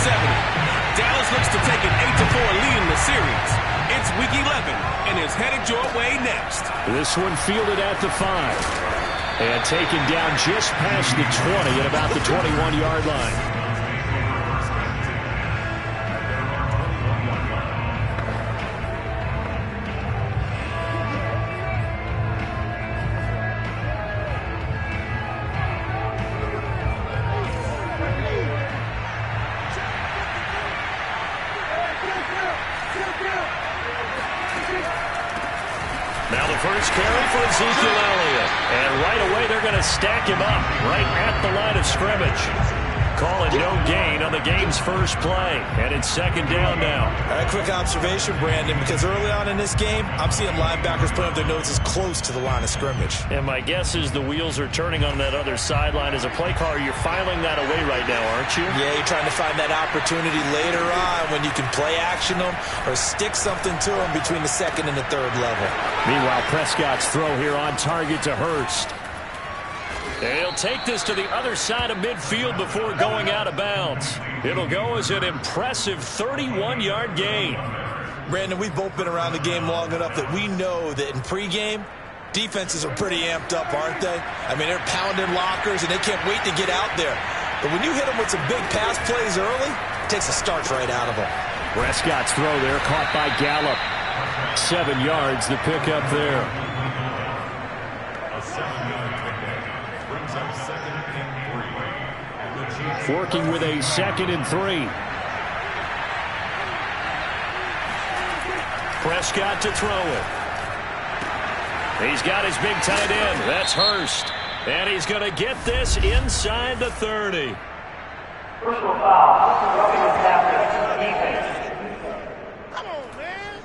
70. Dallas looks to take an 8-4 lead in the series. It's week 11 and is headed your way next. This one fielded at the 5. And taken down just past the 20 at about the 21-yard line. Now the first carry for Ezekiel Elliott. And right away they're going to stack him up right at the line of scrimmage. Calling no gain on the game's first play. And it's second down now. All right, quick observation, Brandon, because early on in this game, I'm seeing linebackers putting up their noses close to the line of scrimmage. And my guess is the wheels are turning on that other sideline. As a play caller, you're filing that away right now, aren't you? Yeah, you're trying to find that opportunity later on when you can play action them or stick something to them between the second and the third level. Meanwhile, Prescott's throw here on target to Hurst. And he'll take this to the other side of midfield before going out of bounds. It'll go as an impressive 31-yard gain. Brandon, we've both been around the game long enough that we know that in pregame, defenses are pretty amped up, aren't they? I mean, they're pounding lockers, and they can't wait to get out there. But when you hit them with some big pass plays early, it takes the starch right out of them. Prescott's throw there caught by Gallup. 7 yards, the pickup there. Working with a 2nd and 3. Prescott to throw it. He's got his big tight end. That's Hurst. And he's going to get this inside the 30. Personal foul. Roughing the passer. Defense. Come on, man.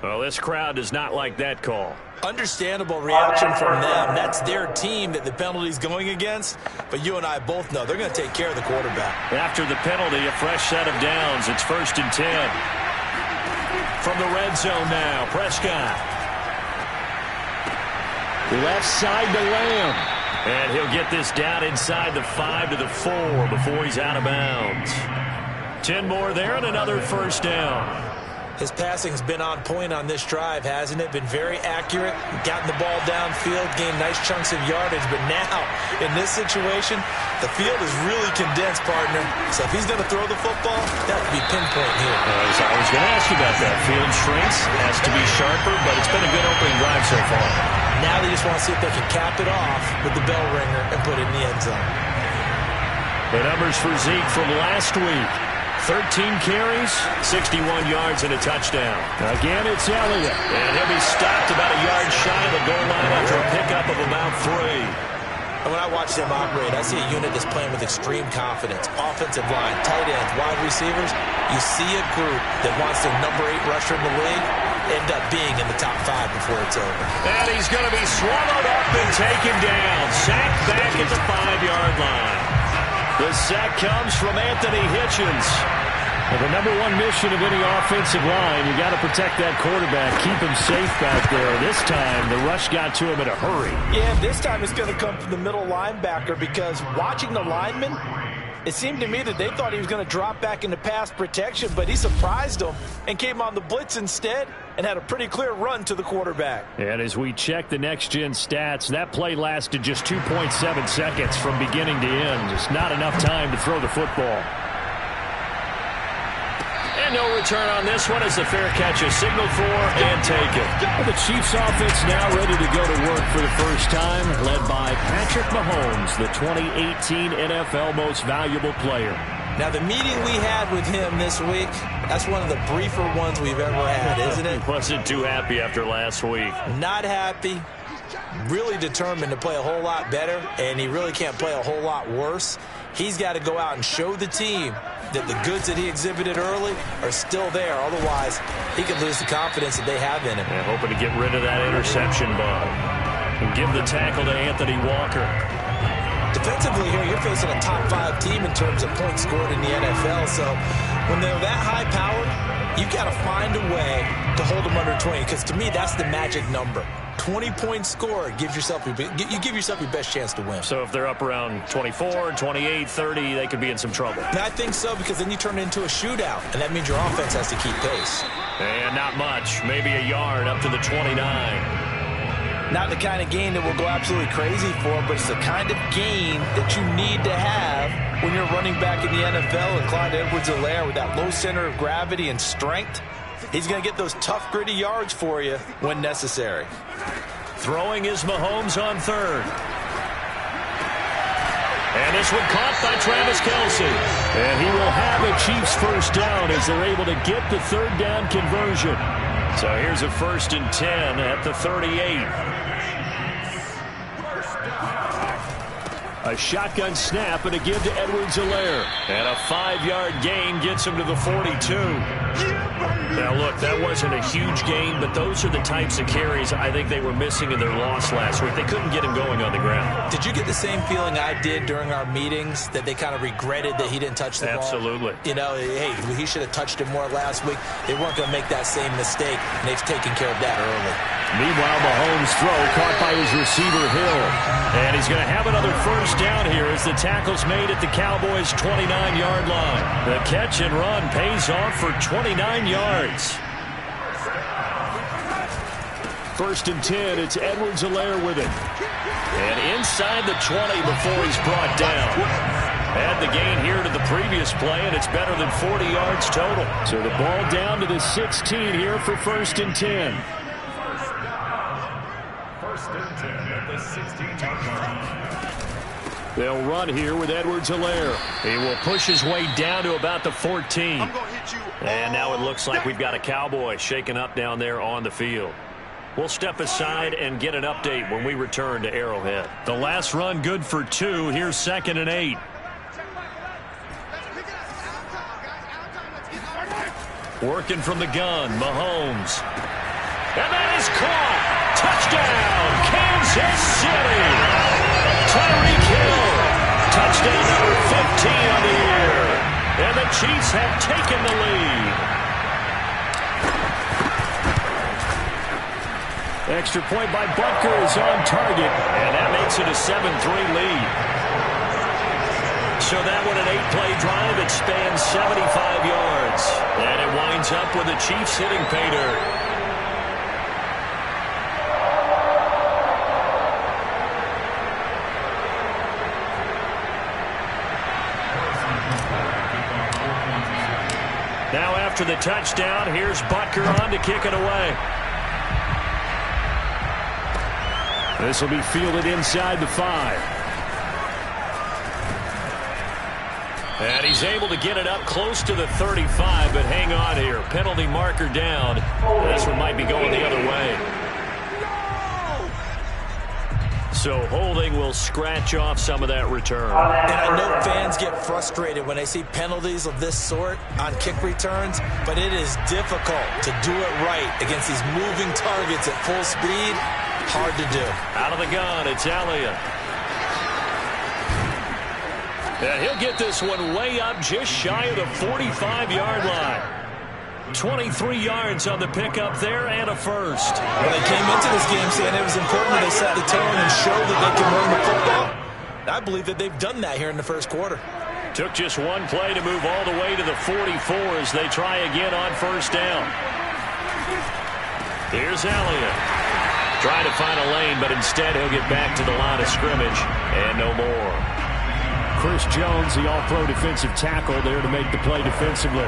Well, this crowd does not like that call. Understandable reaction from them. That's their team that the penalty's going against. But you and I both know they're going to take care of the quarterback. After the penalty, a fresh set of downs. It's 1st and 10. From the red zone now, Prescott. Left side to Lamb. And he'll get this down inside the 5 to the 4 before he's out of bounds. 10 more there and another first down. His passing's been on point on this drive, hasn't it? Been very accurate, gotten the ball downfield, gained nice chunks of yardage. But now, in this situation, the field is really condensed, partner. So if he's going to throw the football, that would be pinpoint here. I was going to ask you about that. Field shrinks, has to be sharper, but it's been a good opening drive so far. Now they just want to see if they can cap it off with the bell ringer and put it in the end zone. The numbers for Zeke from last week. 13 carries, 61 yards, and a touchdown. Again, it's Elliott. And he'll be stopped about a yard shy of the goal line after a pickup of about 3. And when I watch them operate, I see a unit that's playing with extreme confidence. Offensive line, tight ends, wide receivers. You see a group that wants their number 8 rusher in the league end up being in the top 5 before it's over. And he's going to be swallowed up and taken down. Sacked back at the 5-yard line. The sack comes from Anthony Hitchens. Well, the number one mission of any offensive line, you got to protect that quarterback, keep him safe back there. This time, the rush got to him in a hurry. Yeah, this time it's going to come from the middle linebacker because watching the lineman, it seemed to me that they thought he was going to drop back into pass protection, but he surprised them and came on the blitz instead and had a pretty clear run to the quarterback. And as we check the next-gen stats, that play lasted just 2.7 seconds from beginning to end. Just not enough time to throw the football. And no return on this one as the fair catch is signaled for and taken. Well, the Chiefs offense now ready to go to work for the first time, led by Patrick Mahomes, the 2018 NFL Most Valuable Player. Now, the meeting we had with him this week, that's one of the briefer ones we've ever had, isn't it? Wasn't too happy after last week. Not happy. Really determined to play a whole lot better, and he really can't play a whole lot worse. He's got to go out and show the team that the goods that he exhibited early are still there. Otherwise, he could lose the confidence that they have in him. Yeah, hoping to get rid of that interception bug. And give the tackle to Anthony Walker. Defensively here, you're facing a top 5 team in terms of points scored in the NFL. So when they're that high powered, you've got to find a way to hold them under 20. Because to me, that's the magic number. 20 points scored, you give yourself your best chance to win. So if they're up around 24, 28, 30, they could be in some trouble. And I think so, because then you turn it into a shootout, and that means your offense has to keep pace. And not much, maybe a yard up to the 29. Not the kind of gain that we'll go absolutely crazy for, but it's the kind of gain that you need to have when you're running back in the NFL. And Clyde Edwards-Helaire, with that low center of gravity and strength, he's going to get those tough, gritty yards for you when necessary. Throwing is Mahomes on third. And this one caught by Travis Kelce. And he will have a Chiefs first down as they're able to get the third down conversion. So here's a 1st and 10 at the 38. A shotgun snap and a give to Edwards-Helaire. And a 5-yard gain gets him to the 42. Now, look, that wasn't a huge gain, but those are the types of carries I think they were missing in their loss last week. They couldn't get him going on the ground. Did you get the same feeling I did during our meetings, that they kind of regretted that he didn't touch the ball? Absolutely. You know, hey, he should have touched it more last week. They weren't going to make that same mistake, and they've taken care of that early. Meanwhile, Mahomes' throw caught by his receiver, Hill. And he's going to have another first down here as the tackle's made at the Cowboys' 29-yard line. The catch and run pays off for 29 yards. 1st and 10, it's Edwards-Helaire with it. And inside the 20 before he's brought down. Add the gain here to the previous play, and it's better than 40 yards total. So the ball down to the 16 here for 1st and 10. 1st and 10 at the 16-yard line. They'll run here with Edwards-Helaire. He will push his way down to about the 14. And now it looks like we've got a Cowboy shaken up down there on the field. We'll step aside and get an update when we return to Arrowhead. The last run good for 2. Here's 2nd and 8. Working from the gun, Mahomes. And that is caught. Touchdown, Kansas City. Tyreek Hill. Touchdown number 15 on the year. And the Chiefs have taken the lead. Extra point by Butker is on target. And that makes it a 7-3 lead. So that one, an 8-play drive. It spans 75 yards. And it winds up with the Chiefs hitting pay dirt. Now after the touchdown, here's Butker on to kick it away. This will be fielded inside the 5. And he's able to get it up close to the 35, but hang on here. Penalty marker down. This one might be going the other way. So holding will scratch off some of that return. And I know fans get frustrated when they see penalties of this sort on kick returns, but it is difficult to do it right against these moving targets at full speed. Hard to do. Out of the gun, it's Elliott. And he'll get this one way up just shy of the 45-yard line. 23 yards on the pickup there and a first. When they came into this game saying it was important that they set the tone and show that they can run the football, I believe that they've done that here in the first quarter. Took just one play to move all the way to the 44 as they try again on first down. Here's Elliott. Trying to find a lane, but instead he'll get back to the line of scrimmage and no more. Chris Jones, the all-pro defensive tackle, there to make the play defensively.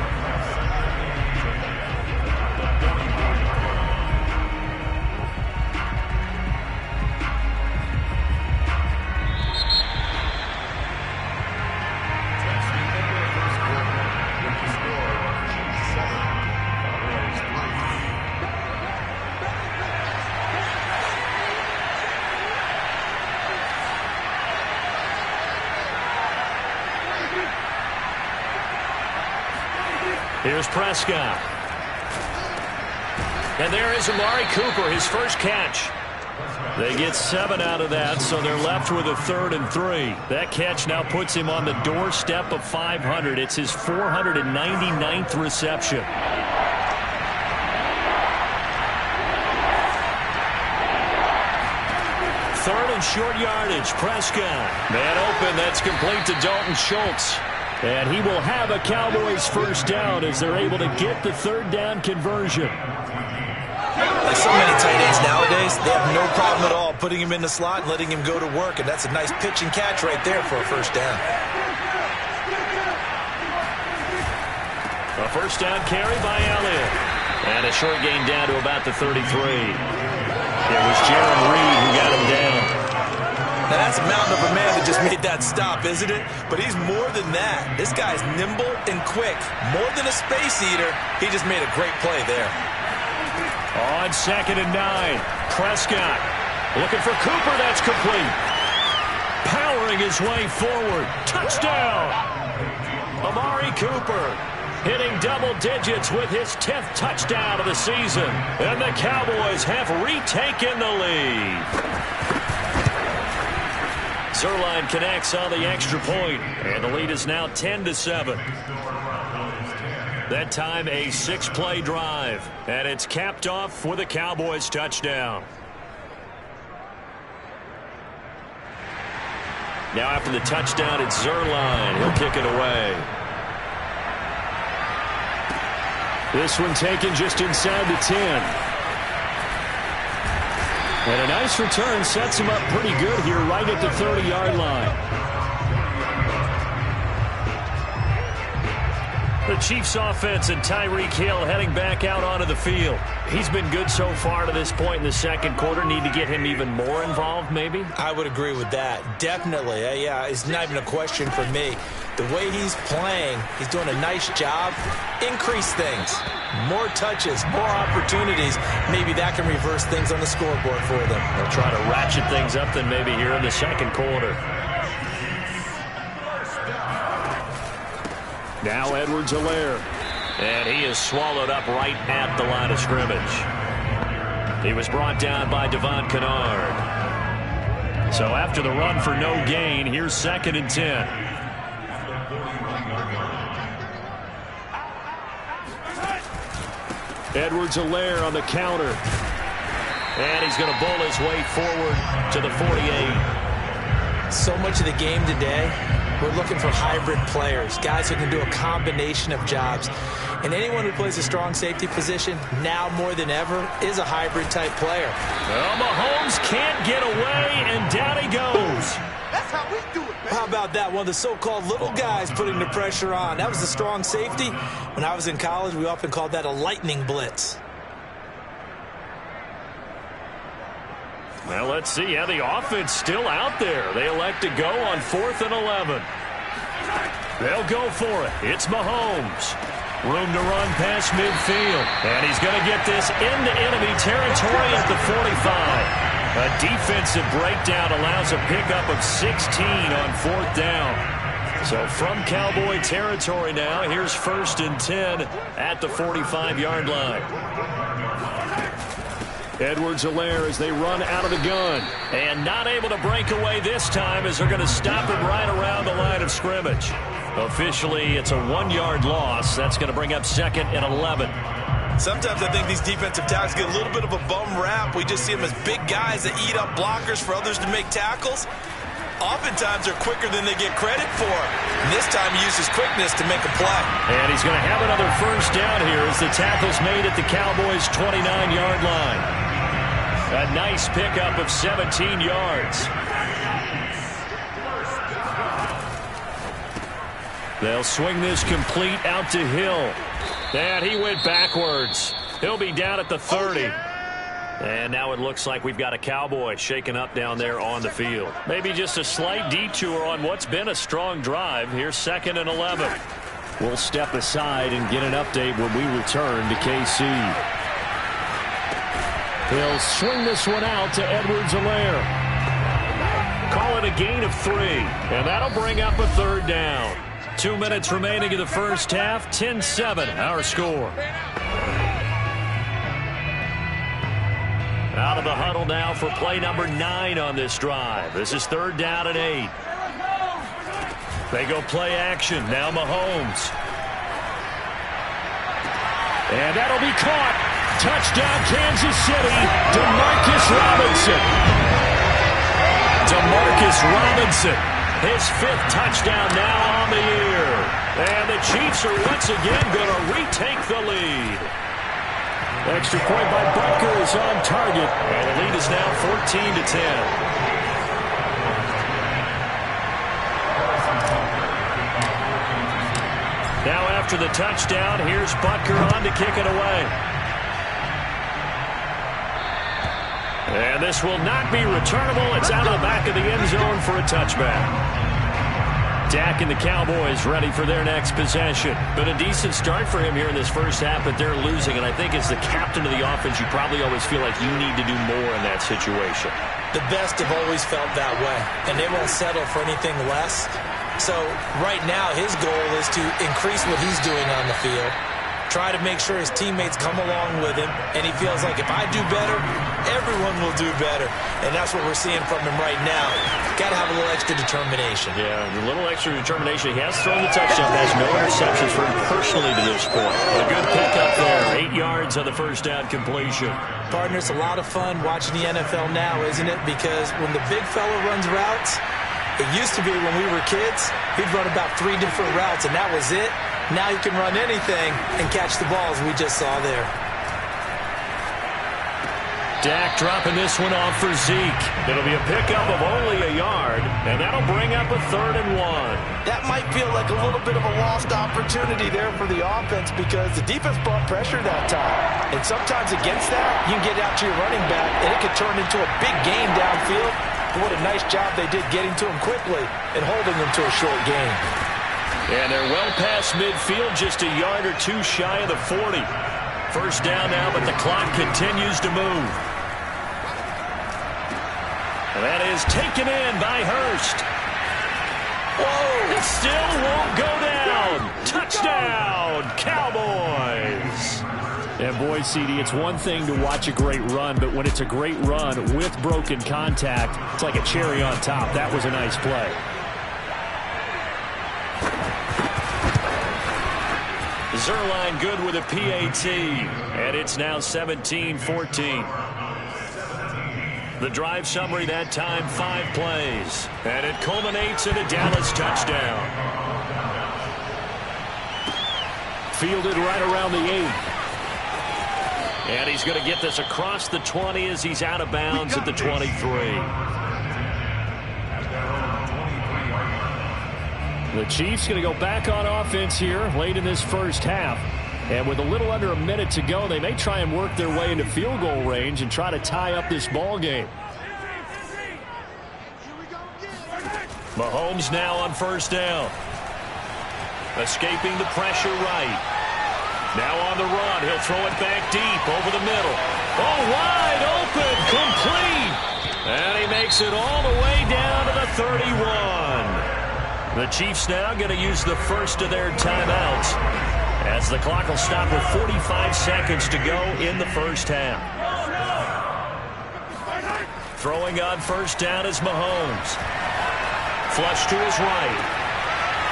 Here's Prescott. And there is Amari Cooper, his first catch. They get 7 out of that, so they're left with a 3rd and 3. That catch now puts him on the doorstep of 500. It's his 499th reception. Third and short yardage. Prescott. Man open. That's complete to Dalton Schultz. And he will have a Cowboys first down as they're able to get the 3rd down conversion. Like so many tight ends nowadays, they have no problem at all putting him in the slot and letting him go to work. And that's a nice pitch and catch right there for a first down. A first down carry by Elliott. And a short gain down to about the 33. It was Jaron Reed who got him down. Now that's a mountain of a man that just made that stop, isn't it? But he's more than that. This guy's nimble and quick. More than a space eater. He just made a great play there. On 2nd and 9, Prescott looking for Cooper. That's complete. Powering his way forward. Touchdown. Amari Cooper hitting double digits with his 10th touchdown of the season. And the Cowboys have retaken the lead. Zuerlein connects on the extra point, and the lead is now 10-7. That time a 6-play drive, and it's capped off with a Cowboys touchdown. Now after the touchdown, it's Zuerlein. He'll kick it away. This one taken just inside the 10. And a nice return sets him up pretty good here right at the 30-yard line. The Chiefs offense and Tyreek Hill heading back out onto the field. He's been good so far to this point in the second quarter. Need to get him even more involved, maybe? I would agree with that. Definitely. Yeah, it's not even a question for me. The way he's playing, he's doing a nice job. Increase things. More touches, more opportunities. Maybe that can reverse things on the scoreboard for them. They'll try to ratchet things up then maybe here in the second quarter. Now Edwards-Helaire. And he is swallowed up right at the line of scrimmage. He was brought down by Devon Kennard. So after the run for no gain, here's 2nd and 10. Edwards-Helaire on the counter. And he's going to bull his way forward to the 48. So much of the game today, we're looking for hybrid players, guys who can do a combination of jobs. And anyone who plays a strong safety position, now more than ever, is a hybrid-type player. Well, Mahomes can't get away, and down he goes. That's how we do it, man. How about that? One of the so-called little guys putting the pressure on. That was the strong safety. When I was in college, we often called that a lightning blitz. Well, let's see how the offense still out there. They elect to go on 4th and 11. They'll go for it. It's Mahomes. Room to run past midfield. And he's going to get this into enemy territory at the 45. A defensive breakdown allows a pickup of 16 on 4th down. So from Cowboy territory now, here's 1st and 10 at the 45-yard line. Edwards-Helaire as they run out of the gun. And not able to break away this time as they're going to stop him right around the line of scrimmage. Officially, it's a 1-yard loss. That's going to bring up 2nd and 11. Sometimes I think these defensive tackles get a little bit of a bum rap. We just see them as big guys that eat up blockers for others to make tackles. Oftentimes they're quicker than they get credit for. And this time he uses quickness to make a play. And he's going to have another first down here as the tackle's made at the Cowboys' 29-yard line. A nice pickup of 17 yards. They'll swing this complete out to Hill. And he went backwards. He'll be down at the 30. And now it looks like we've got a Cowboy shaken up down there on the field. Maybe just a slight detour on what's been a strong drive. Here's 2nd and 11. We'll step aside and get an update when we return to KC. He'll swing this one out to Edwards-Helaire. Call it a gain of 3. And that'll bring up a 3rd down. 2 minutes remaining in the first half. 10-7 our score. Out of the huddle now for play number 9 on this drive. This is 3rd down and 8. They go play action. Now Mahomes. And that'll be caught. Touchdown, Kansas City. Demarcus Robinson. Demarcus Robinson. His 5th touchdown now on the year. And the Chiefs are once again going to retake the lead. Extra point by Butker is on target. And the lead is now 14-10. Now after the touchdown, here's Butker on to kick it away. And this will not be returnable. It's out of the back of the end zone for a touchback. Dak and the Cowboys ready for their next possession. Been a decent start for him here in this first half, but they're losing. And I think as the captain of the offense, you probably always feel like you need to do more in that situation. The best have always felt that way, and they won't settle for anything less. So right now his goal is to increase what he's doing on the field, try to make sure his teammates come along with him, and he feels like if I do better, everyone will do better. And that's what we're seeing from him right now. Got to have a little extra determination. Yeah, a little extra determination. He has thrown the touchdown pass, no interceptions for him personally to this point. A good pickup there, 8 yards on the first down completion. Partner, it's a lot of fun watching the NFL now, isn't it? Because when the big fella runs routes, it used to be when we were kids, he'd run about 3 different routes, and that was it. Now he can run anything and catch the balls we just saw there. Dak dropping this one off for Zeke. It'll be a pickup of only a yard, and that'll bring up a 3rd and 1. That might feel like a little bit of a lost opportunity there for the offense because the defense brought pressure that time. And sometimes against that, you can get out to your running back, and it could turn into a big gain downfield. What a nice job they did getting to him quickly and holding him to a short gain. And they're well past midfield, just a yard or 2 shy of the 40. First down now, but the clock continues to move. And that is taken in by Hurst. Whoa! It still won't go down. Touchdown, Cowboys. And boy, CD, it's one thing to watch a great run, but when it's a great run with broken contact, it's like a cherry on top. That was a nice play. Zerline good with a PAT, and it's now 17-14. The drive summary that time, 5 plays, and it culminates in a Dallas touchdown. Fielded right around the 8. And he's going to get this across the 20 as he's out of bounds at the 23. The Chiefs going to go back on offense here late in this first half. And with a little under a minute to go, they may try and work their way into field goal range and try to tie up this ball game. Mahomes now on first down. Escaping the pressure right. Now on the run, he'll throw it back deep over the middle. Oh, wide open, complete. And he makes it all the way down to the 31. The Chiefs now going to use the first of their timeouts as the clock will stop with 45 seconds to go in the first half. Throwing on first down is Mahomes. Flush to his right.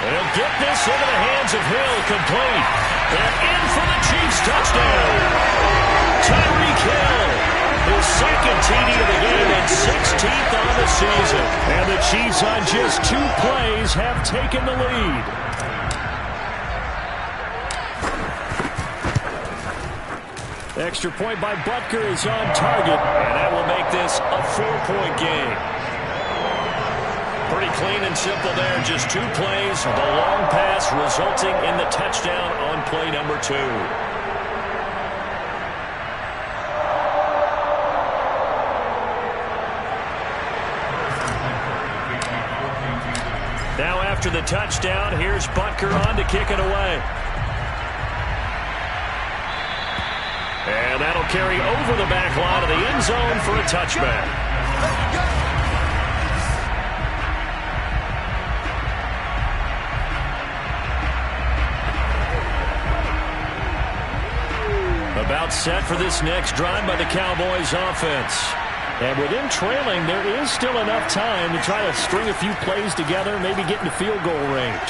And he'll get this into the hands of Hill, complete. And in for the Chiefs touchdown. Tyreek Hill, his second TD of the game and 16th on the season. And the Chiefs on just 2 plays have taken the lead. Extra point by Butker is on target, and that will make this a 4-point game. Pretty clean and simple there. Just 2 plays. The long pass resulting in the touchdown on play number 2. Now after the touchdown, here's Butker on to kick it away. And that'll carry over the back line of the end zone for a touchback. About set for this next drive by the Cowboys offense. And with them trailing, there is still enough time to try to string a few plays together, maybe get into field goal range.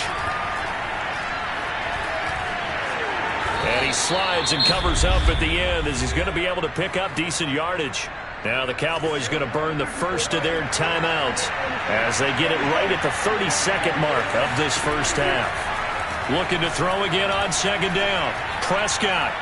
And he slides and covers up at the end as he's going to be able to pick up decent yardage. Now the Cowboys going to burn the first of their timeouts as they get it right at the 32nd mark of this first half. Looking to throw again on second down. Prescott.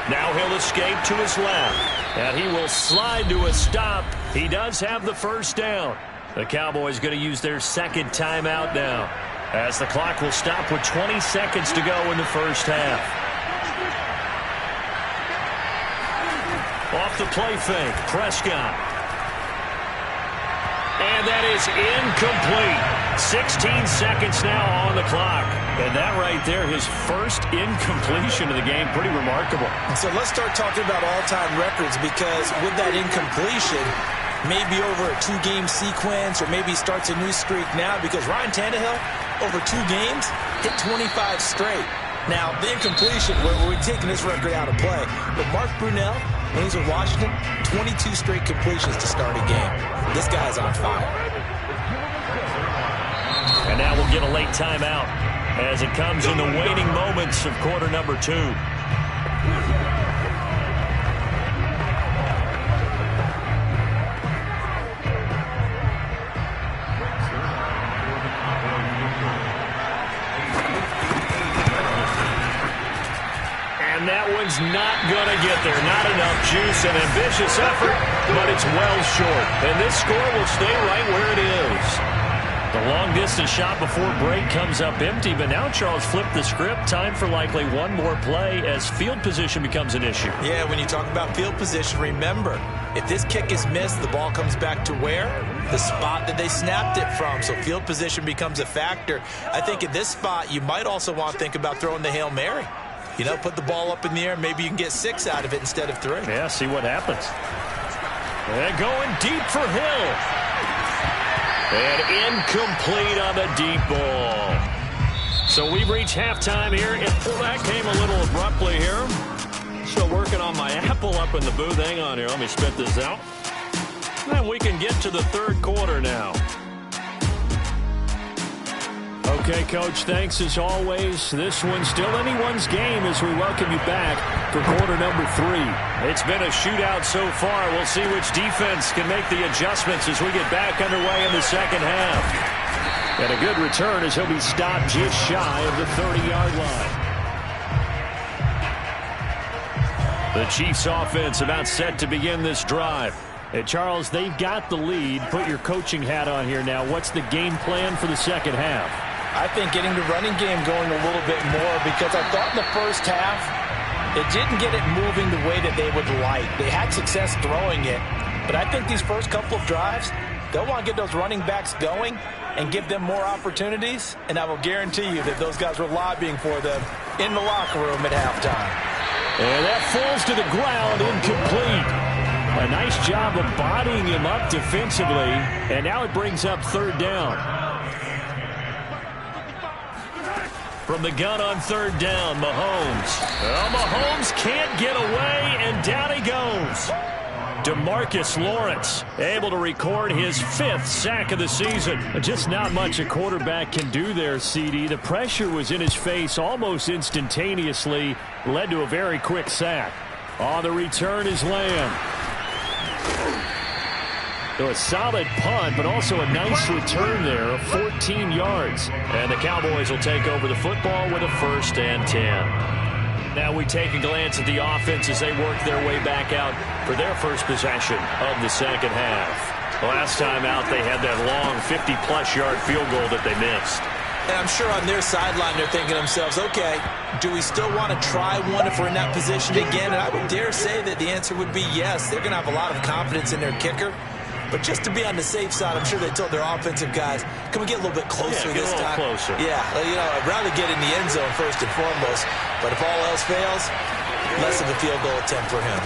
Now he'll escape to his left. And he will slide to a stop. He does have the first down. The Cowboys going to use their second timeout now, as the clock will stop with 20 seconds to go in the first half. Off the play fake, Prescott. And that is incomplete. 16 seconds now on the clock. And that right there, his first incompletion of the game, pretty remarkable. And so let's start talking about all-time records, because with that incompletion, maybe over a 2-game sequence, or maybe starts a new streak now, because Ryan Tannehill, over 2 games, hit 25 straight. Now, the incompletion, we're taking this record out of play. But Mark Brunell, when he's in Washington, 22 straight completions to start a game. This guy's on fire. And now we'll get a late timeout as it comes in the waning moments of quarter number 2. And that one's not going to get there. Not enough juice. An ambitious effort, but it's well short. And this score will stay right where it is. The long-distance shot before break comes up empty, but now Charles flipped the script. Time for likely one more play as field position becomes an issue. Yeah, when you talk about field position, remember, if this kick is missed, the ball comes back to where? The spot that they snapped it from. So field position becomes a factor. I think at this spot, you might also want to think about throwing the Hail Mary. You know, put the ball up in the air. Maybe you can get 6 out of it instead of 3. Yeah, see what happens. And going deep for Hill. And incomplete on the deep ball. So we've reached halftime here. And that came a little abruptly here. Still working on my apple up in the booth. Hang on here. Let me spit this out. And we can get to the third quarter now. Okay, Coach, thanks as always. This one's still anyone's game as we welcome you back for quarter number 3. It's been a shootout so far. We'll see which defense can make the adjustments as we get back underway in the second half. And a good return as he'll be stopped just shy of the 30-yard line. The Chiefs offense about set to begin this drive. And Charles, they've got the lead. Put your coaching hat on here now. What's the game plan for the second half? I think getting the running game going a little bit more, because I thought in the first half it didn't get it moving the way that they would like. They had success throwing it, but I think these first couple of drives, they'll want to get those running backs going and give them more opportunities, and I will guarantee you that those guys were lobbying for them in the locker room at halftime. And that falls to the ground, incomplete. A nice job of bodying him up defensively, and now it brings up third down. From the gun on third down, Mahomes. Well, Mahomes can't get away, and down he goes. DeMarcus Lawrence able to record his 5th sack of the season. Just not much a quarterback can do there, CD. The pressure was in his face almost instantaneously, led to a very quick sack. On the return is Lamb. So a solid punt, but also a nice return there of 14 yards. And the Cowboys will take over the football with a 1st and 10. Now we take a glance at the offense as they work their way back out for their first possession of the second half. Last time out, they had that long 50-plus yard field goal that they missed. And I'm sure on their sideline they're thinking to themselves, okay, do we still want to try one if we're in that position again? And I would dare say that the answer would be yes. They're going to have a lot of confidence in their kicker. But just to be on the safe side, I'm sure they told their offensive guys, can we get a little bit closer this time? Closer. Yeah, you know, I'd rather get in the end zone first and foremost. But if all else fails, less of a field goal attempt for him.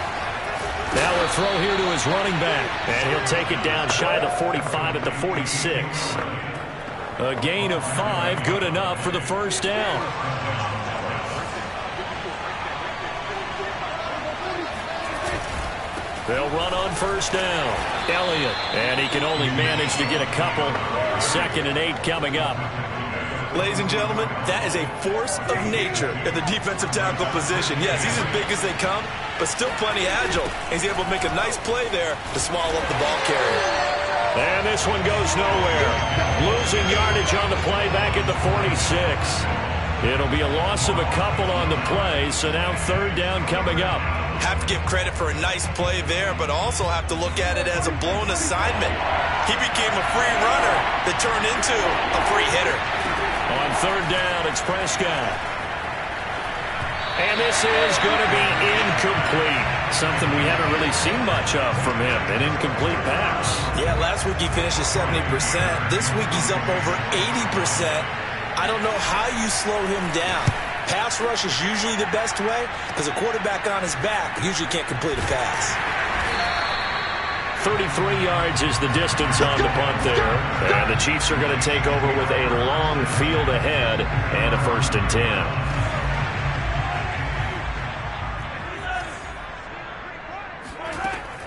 Now a throw here to his running back. And he'll take it down shy of the 45 at the 46. A gain of 5, good enough for the first down. They'll run on first down. Elliott. And he can only manage to get a couple. 2nd and 8 coming up. Ladies and gentlemen, that is a force of nature in the defensive tackle position. Yes, he's as big as they come, but still plenty agile. He's able to make a nice play there to swallow up the ball carrier. And this one goes nowhere. Losing yardage on the play back at the 46. It'll be a loss of a couple on the play, so now 3rd down coming up. Have to give credit for a nice play there, but also have to look at it as a blown assignment. He became a free runner that turned into a free hitter. On 3rd down, it's Prescott. And this is going to be incomplete. Something we haven't really seen much of from him, an incomplete pass. Yeah, last week he finished at 70%. This week he's up over 80%. I don't know how you slow him down. Pass rush is usually the best way because a quarterback on his back usually can't complete a pass. 33 yards is the distance on the punt there. And the Chiefs are going to take over with a long field ahead and a 1st and 10.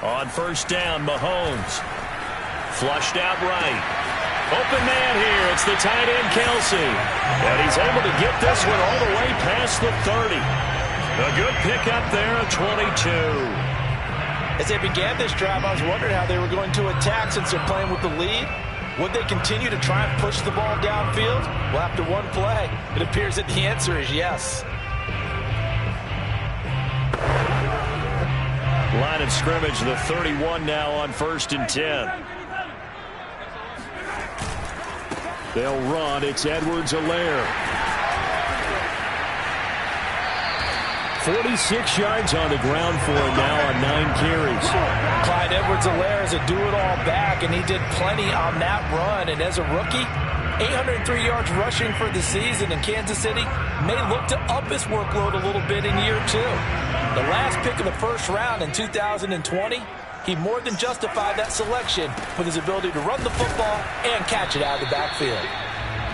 On 1st down, Mahomes. Flushed out right. Open man here. It's the tight end, Kelsey. And he's able to get this one all the way past the 30. A good pickup there at 22. As they began this drive, I was wondering how they were going to attack since they're playing with the lead. Would they continue to try and push the ball downfield? Well, after one play, it appears that the answer is yes. Line of scrimmage, the 31 now on 1st and 10. They'll run. It's Edwards-Helaire. 46 yards on the ground for him now on 9 carries. Clyde Edwards-Helaire is a do-it-all back, and he did plenty on that run. And as a rookie, 803 yards rushing for the season in Kansas City may look to up his workload a little bit in year 2. The last pick of the 1st round in 2020, he more than justified that selection with his ability to run the football and catch it out of the backfield.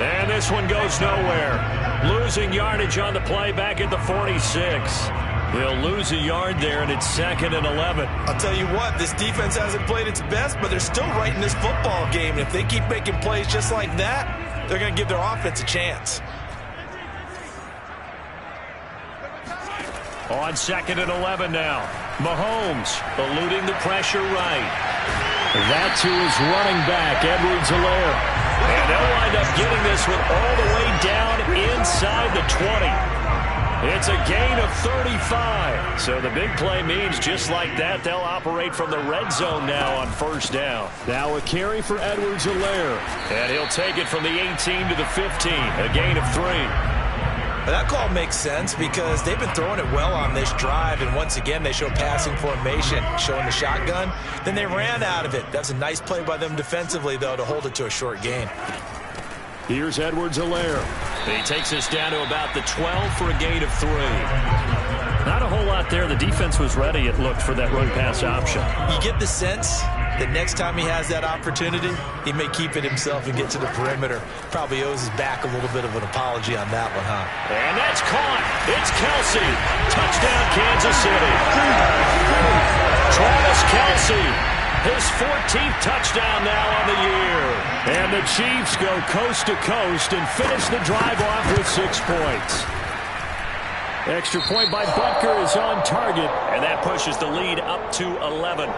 And this one goes nowhere. Losing yardage on the play back at the 46. They'll lose a yard there, and it's 2nd and 11. I'll tell you what, this defense hasn't played its best, but they're still right in this football game. And if they keep making plays just like that, they're going to give their offense a chance. On 2nd and 11 now. Mahomes eluding the pressure right. That's who is running back, Edwards-Helaire. And they'll wind up getting this one all the way down inside the 20. It's a gain of 35. So the big play means just like that, they'll operate from the red zone now on 1st down. Now a carry for Edwards-Helaire. And he'll take it from the 18 to the 15. A gain of 3. That call makes sense because they've been throwing it well on this drive, and once again they show passing formation, showing the shotgun. Then they ran out of it. That's a nice play by them defensively, though, to hold it to a short gain. Here's Edwards-Helaire. He takes us down to about the 12 for a gain of 3. Not a whole lot there. The defense was ready, it looked, for that run-pass option. You get the sense that next time he has that opportunity, he may keep it himself and get to the perimeter. Probably owes his back a little bit of an apology on that one, huh? And that's caught. It's Kelsey. Touchdown, Kansas City. Travis Kelsey, his 14th touchdown now on the year. And the Chiefs go coast to coast and finish the drive off with 6 points. Extra point by Butker is on target, and that pushes the lead up to 11.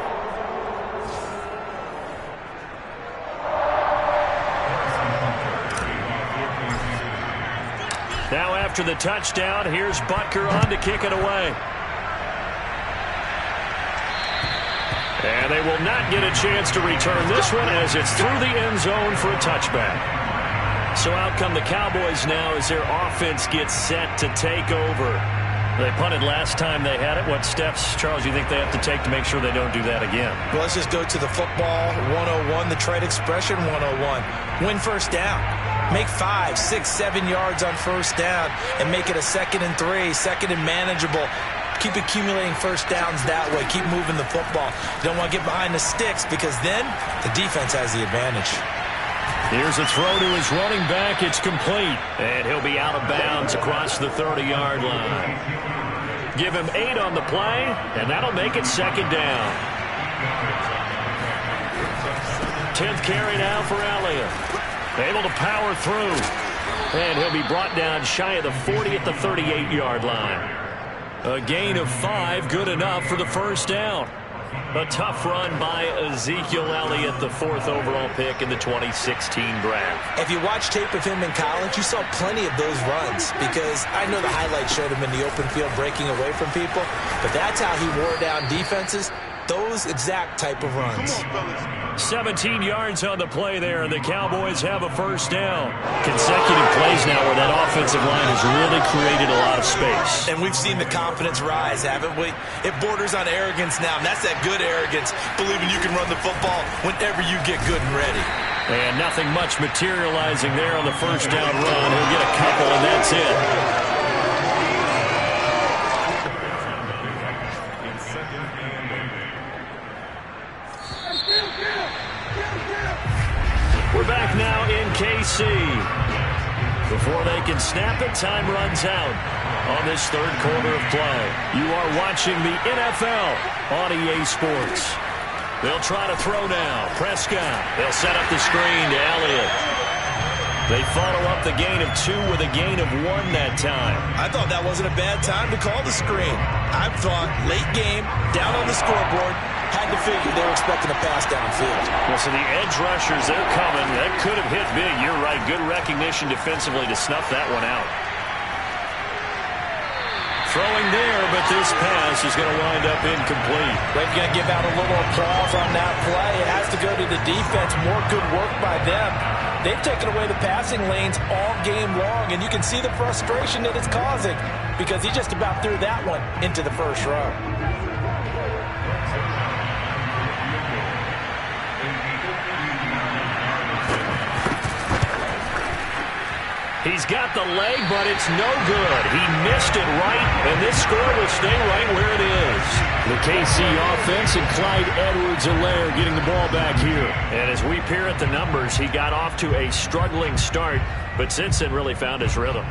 Now after the touchdown, here's Butker on to kick it away. And they will not get a chance to return this one as it's through the end zone for a touchback. So out come the Cowboys now as their offense gets set to take over. They punted last time they had it. What steps, Charles, do you think they have to take to make sure they don't do that again? Well, let's just go to the football 101, the trade expression 101. Win first down. Make 5, 6, 7 yards on first down and make it a 2nd and 3, 2nd and manageable. Keep accumulating first downs that way. Keep moving the football. You don't want to get behind the sticks because then the defense has the advantage. Here's a throw to his running back. It's complete. And he'll be out of bounds across the 30-yard line. Give him 8 on the play, and that'll make it 2nd down. 10th carry now for Elliott. Able to power through. And he'll be brought down shy of the 40 at the 38-yard line. A gain of 5, good enough for the first down. A tough run by Ezekiel Elliott, the 4th overall pick in the 2016 draft. If you watch tape of him in college, you saw plenty of those runs because I know the highlights showed him in the open field breaking away from people, but that's how he wore down defenses, those exact type of runs. 17 yards on the play there, and the Cowboys have a first down. Consecutive plays now where that offensive line has really created a lot of space. And we've seen the confidence rise, haven't we? It borders on arrogance now, and that's that good arrogance, believing you can run the football whenever you get good and ready. And nothing much materializing there on the first down run. He'll get a couple, and that's it. We're back now in KC. Before they can snap it, time runs out on this third quarter of play. You are watching the NFL on EA Sports. They'll try to throw now. Prescott. They'll set up the screen to Elliott. They follow up the gain of 2 with a gain of 1 that time. I thought that wasn't a bad time to call the screen. I thought late game, down on the scoreboard, had to figure they were expecting a pass downfield. Well, so the edge rushers, they're coming. That could have hit big. You're right. Good recognition defensively to snuff that one out. Throwing there, but this pass is going to wind up incomplete. We've got to give out a little applause on that play. It has to go to the defense. More good work by them. They've taken away the passing lanes all game long, and you can see the frustration that it's causing because he just about threw that one into the first row. He's got the leg, but it's no good. He missed it right, and this score will stay right where it is. The KC offense and Clyde Edwards-Helaire getting the ball back here. And as we peer at the numbers, he got off to a struggling start, but since then really found his rhythm.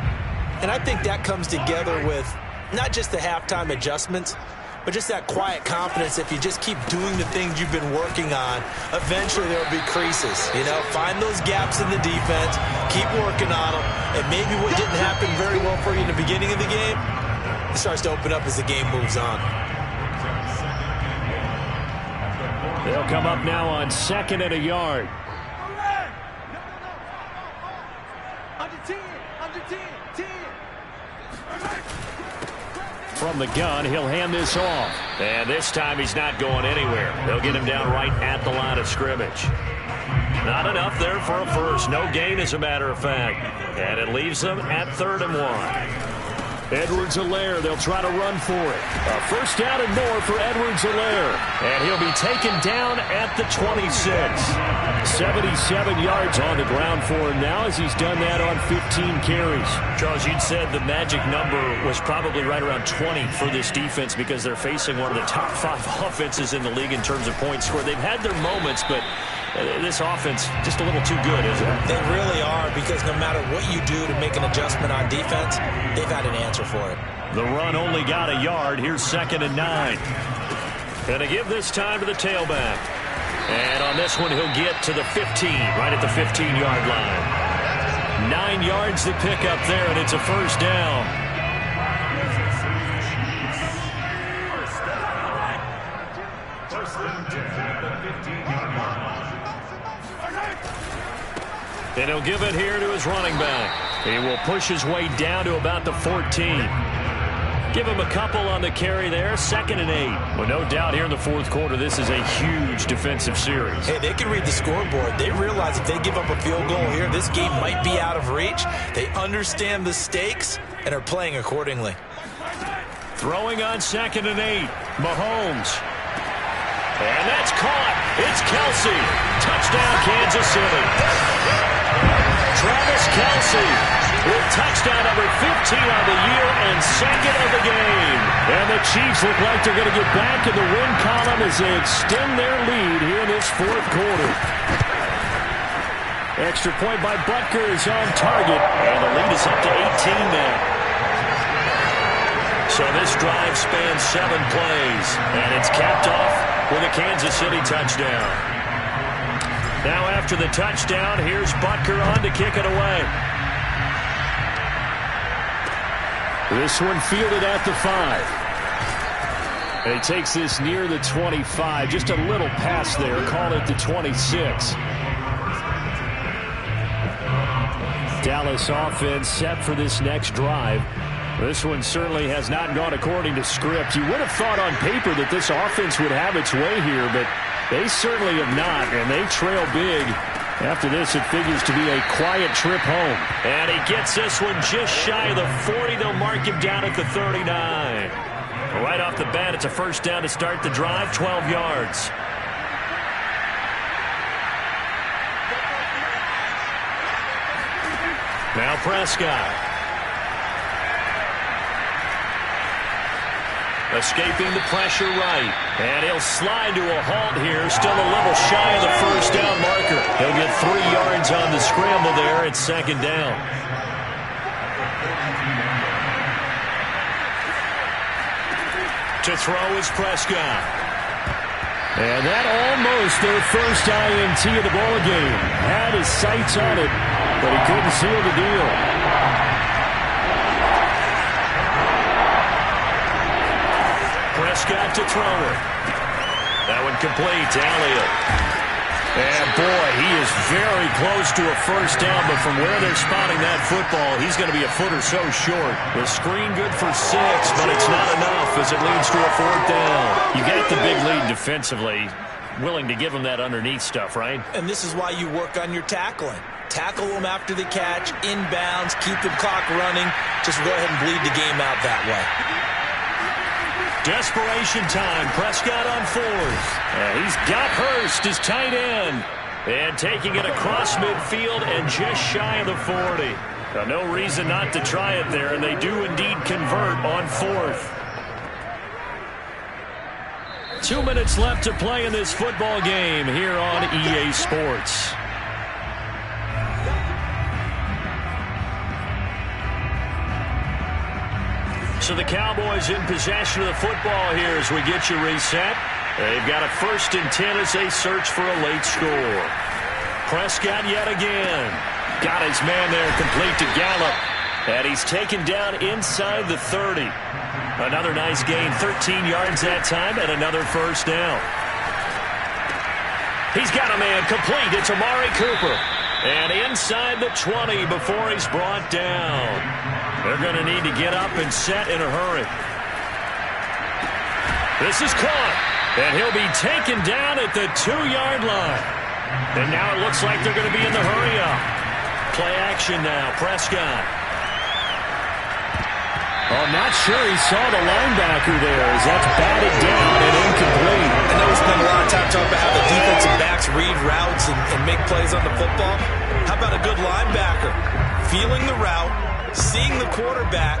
And I think that comes together with not just the halftime adjustments, but just that quiet confidence. If you just keep doing the things you've been working on, eventually there will be creases. You know, find those gaps in the defense, keep working on them, and maybe what didn't happen very well for you in the beginning of the game, it starts to open up as the game moves on. They'll come up now on 2nd and a yard. Under 10, under 10, 10. From the gun, he'll hand this off. And this time he's not going anywhere. They'll get him down right at the line of scrimmage. Not enough there for a first. No gain, as a matter of fact. And it leaves them at 3rd and 1. Edwards-Helaire, they'll try to run for it. A first down and more for Edwards-Helaire. And he'll be taken down at the 26. 77 yards on the ground for him now as he's done that on 15 carries. Charles, you'd said the magic number was probably right around 20 for this defense because they're facing one of the top 5 offenses in the league in terms of points scored. They've had their moments, but this offense just a little too good, isn't it? They really are, because no matter what you do to make an adjustment on defense, they've had an answer for it. The run only got a yard. Here's 2nd and 9. Gonna give this time to the tailback. And on this one, he'll get to the 15, right at the 15-yard line. 9 yards to pick up there, and it's a first down. And he'll give it here to his running back. He will push his way down to about the 14. Give him a couple on the carry there. 2nd and 8. Well, no doubt here in the 4th quarter, this is a huge defensive series. Hey, they can read the scoreboard. They realize if they give up a field goal here, this game might be out of reach. They understand the stakes and are playing accordingly. Throwing on 2nd and 8. Mahomes. And that's caught. It's Kelsey. Touchdown, Kansas City. Travis Kelsey with touchdown number 15 on the year and 2nd of the game. And the Chiefs look like they're going to get back in the win column as they extend their lead here in this 4th quarter. Extra point by Butker is on target, and the lead is up to 18 now. So this drive spans 7 plays, and it's capped off with a Kansas City touchdown. Now after the touchdown, here's Butker on to kick it away. This one fielded at the 5. And he takes this near the 25. Just a little pass there. Call it the 26. Dallas offense set for this next drive. This one certainly has not gone according to script. You would have thought on paper that this offense would have its way here, but they certainly have not, and they trail big. After this, it figures to be a quiet trip home. And he gets this one just shy of the 40. They'll mark him down at the 39. Right off the bat, it's a first down to start the drive, 12 yards. Now Prescott. Escaping the pressure right. And he'll slide to a halt here. Still a little shy of the first down marker. He'll get 3 yards on the scramble there. It's second down. To throw is Prescott. And that almost their first INT of the ball game. Had his sights on it, but he couldn't seal the deal. Prescott to throw it. That one complete to Elliott. And boy, he is very close to a first down, but from where they're spotting that football, he's going to be a foot or so short. The screen good for 6, but it's not enough as it leads to a 4th down. You got the big lead defensively, willing to give him that underneath stuff, right? And this is why you work on your tackling. Tackle them after the catch, inbounds, keep the clock running. Just go ahead and bleed the game out that way. Desperation time. Prescott on 4th. He's got Hurst, his tight end. And taking it across midfield and just shy of the 40. No reason not to try it there, and they do indeed convert on 4th. 2 minutes left to play in this football game here on EA Sports. So the Cowboys in possession of the football here as we get you reset. They've got a 1st and 10 as they search for a late score. Prescott yet again. Got his man there complete to Gallup. And he's taken down inside the 30. Another nice gain, 13 yards that time, and another first down. He's got a man complete. It's Amari Cooper. And inside the 20 before he's brought down. They're going to need to get up and set in a hurry. This is caught. And he'll be taken down at the 2-yard line. And now it looks like they're going to be in the hurry up. Play action now. Prescott. Oh, not sure he saw the linebacker there as that's batted down and incomplete. I know we spend a lot of time talking about how the defensive backs read routes and make plays on the football. How about a good linebacker? Feeling the route, seeing the quarterback,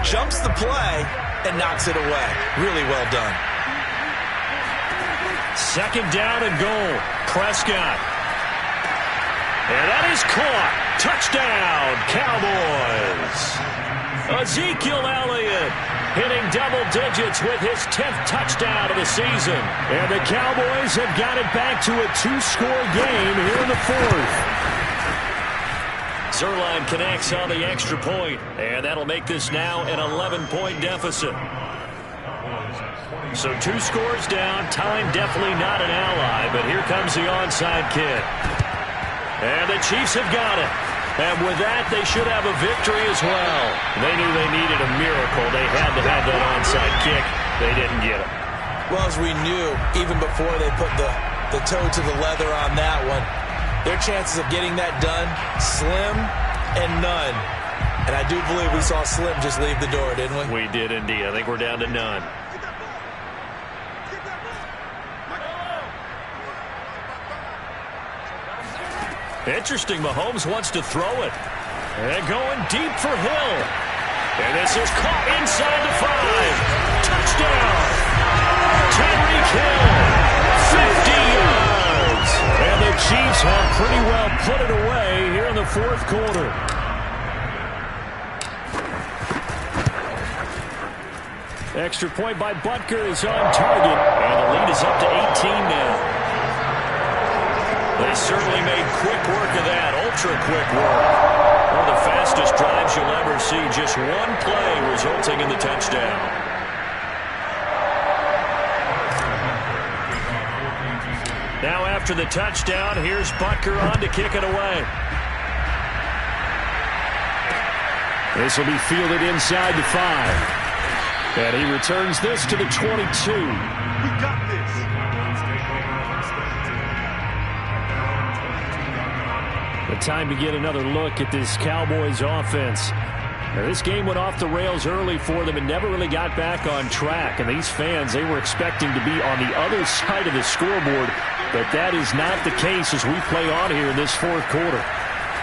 jumps the play, and knocks it away. Really well done. Second down and goal. Prescott. And that is caught. Touchdown, Cowboys. Ezekiel Elliott hitting double digits with his 10th touchdown of the season. And the Cowboys have got it back to a 2-score game here in the 4th. Zerline connects on the extra point, and that'll make this now an 11-point deficit. So 2 scores down, time definitely not an ally, but here comes the onside kick. And the Chiefs have got it. And with that, they should have a victory as well. They knew they needed a miracle. They had to have that onside kick. They didn't get it. Well, as we knew, even before they put the toe to the leather on that one, their chances of getting that done, slim and none. And I do believe we saw Slim just leave the door, didn't we? We did indeed. I think we're down to none. Interesting, Mahomes wants to throw it. And going deep for Hill. And this is caught inside the 5. Touchdown. Tyreek Hill. 50 yards. And the Chiefs have pretty well put it away here in the 4th quarter. Extra point by Butker is on target, and the lead is up to 18 now. They certainly made quick work of that, ultra-quick work. One of the fastest drives you'll ever see, just one play resulting in the touchdown. Now after the touchdown, here's Butker on to kick it away. This will be fielded inside the 5. And he returns this to the 22. We got this. The time to get another look at this Cowboys offense. Now, this game went off the rails early for them and never really got back on track. And these fans, they were expecting to be on the other side of the scoreboard. But that is not the case as we play on here in this fourth quarter.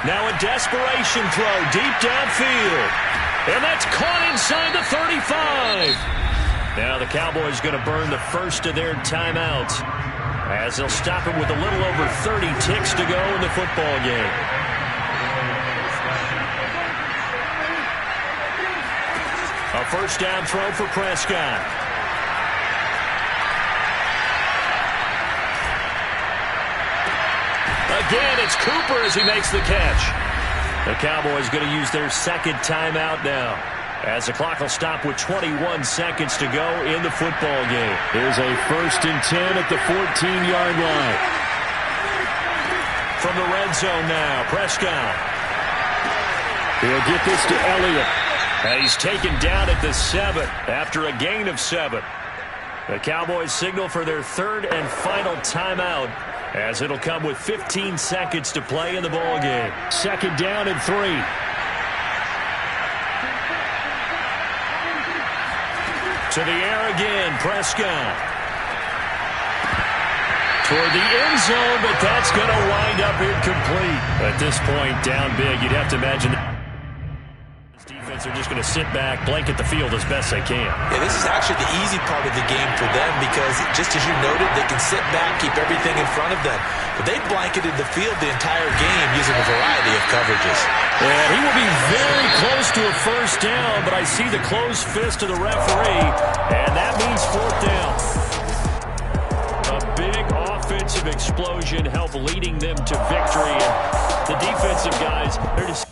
Now a desperation throw deep downfield. And that's caught inside the 35. Now the Cowboys going to burn the first of their timeouts as they'll stop it with a little over 30 ticks to go in the football game. A first down throw for Prescott. Again, it's Cooper as he makes the catch. The Cowboys going to use their second timeout now as the clock will stop with 21 seconds to go in the football game. Here's a 1st and 10 at the 14-yard line. From the red zone now, Prescott. He'll get this to Elliott. And he's taken down at the 7 after a gain of 7. The Cowboys signal for their third and final timeout, as it'll come with 15 seconds to play in the ball game. Second down and 3. To the air again, Prescott. Toward the end zone, but that's going to wind up incomplete. At this point, down big, you'd have to imagine this defense are just going to sit back, blanket the field as best they can. Yeah, this is actually the easy part of the game for them because, just as you noted, they can sit back, keep everything in front of them. But they blanketed the field the entire game using a variety of coverages. And he will be very close to a first down, but I see the closed fist of the referee, and that means fourth down. A big offensive explosion helped leading them to victory. And the defensive guys, they're just...